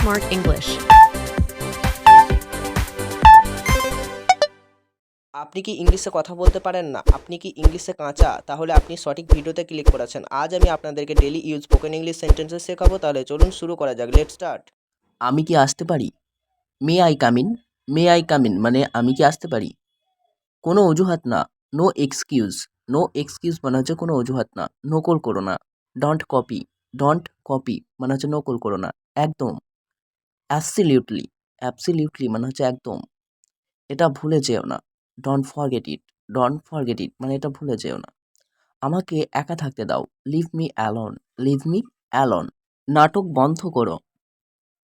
Smart English. আপনি কি ইংলিশে কথা বলতে পারেন না? আপনি কি ইংলিশে কাঁচা? তাহলে আপনি সঠিক ভিডিওতে ক্লিক করেছেন। আজ আমি আপনাদেরকে daily use spoken English sentences শেখাবো। তাহলে চলুন শুরু করা যাক। Let's start. আমি কি আসতে পারি? May I come in? May I come in মানে আমি কি আসতে পারি? কোনো অজুহাত না। No excuse. নো এক্সকিউজ মানে হচ্ছে কোনো অজুহাত না। নকল করো না। Don't copy. ডোন্ট কপি মানে হচ্ছে নকল করো না। একদম। অ্যাবসলিউটলি। অ্যাবসলিউটলি মানে হচ্ছে একদম। এটা ভুলে যেও না। Don't forget it. Don't forget it মানে এটা ভুলে যেও না। আমাকে একা থাকতে দাও। Leave me alone. Leave me alone. নাটক বন্ধ করো।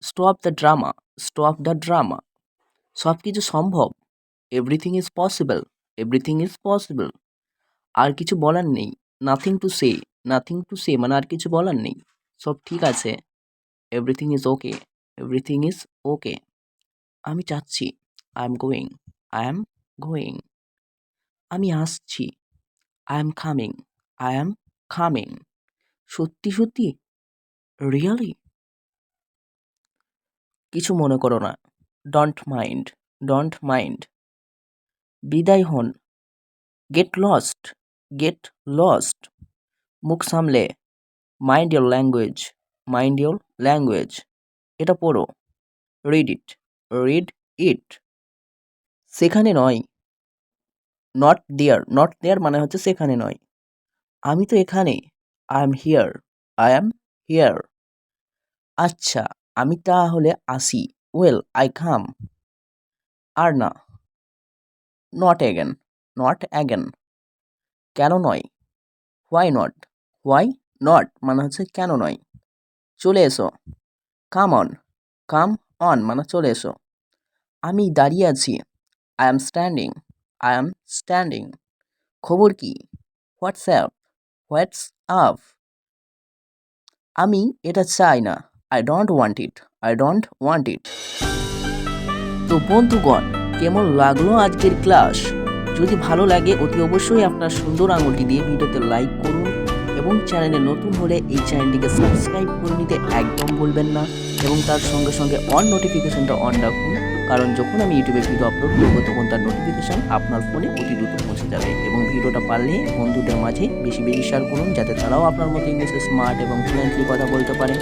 Stop the drama. Stop the drama. সব কিছু সম্ভব। Everything is possible. Everything is possible. আর কিছু বলার নেই। Nothing to say. Nothing to say মানে আর কিছু বলার নেই। সব ঠিক আছে। Everything is okay. Everything is okay. আমি চাচ্ছি। I am going. I am going. আমি আসছি। I am coming. I am coming. সত্যি সত্যি? রিয়েলি? কিছু মনে করো না। Don't mind. Don't mind. বিদায় হন। Get lost. Get lost. মুখ সামলে। Mind your language. Mind your language. এটা পড়ো। Read it. Read it. সেখানে নয়। Not there. নট দেয়ার মানে হচ্ছে সেখানে নয়। আমি তো এখানে। I am here. I am here. আচ্ছা, আমি তাহলে আসি। Well I come. আর না। Not again. Not again. কেন নয়? Why not. হোয়াই নট মানে হচ্ছে কেন নয়। চলে এসো। Come on. কাম অন মানে চলে এসো। আমি দাঁড়িয়ে আছি। I am standing. I am standing. খবর কি? হোয়াটসঅ্যাপ। What's up. আমি এটা চাই না। I don't want it. I don't want ইট। তো বন্ধুগণ, কেমন লাগলো আজকের ক্লাস? যদি ভালো লাগে অতি অবশ্যই আপনার সুন্দর আঙুলটি দিয়ে ভিডিওতে লাইক করুন এবং চ্যানেলে নতুন হলে এই চ্যানেলটিকে সাবস্ক্রাইব করে নিতে একদম ভুলবেন না এবং তার সঙ্গে সঙ্গে অন নোটিফিকেশনটা অন রাখুন, কারণ যখন আমি ইউটিউবে ভিডিও আপলোড করবো তখন তার নোটিফিকেশন আপনার ফোনে অতি দ্রুত পৌঁছে যাবে। এবং ভিডিওটা পারলে বন্ধুদের মাঝে বেশি বেশি শেয়ার করুন, যাতে তারাও আপনার মতো ইংলিশে স্মার্ট এবং ফ্লুয়েন্টলি কথা বলতে পারে।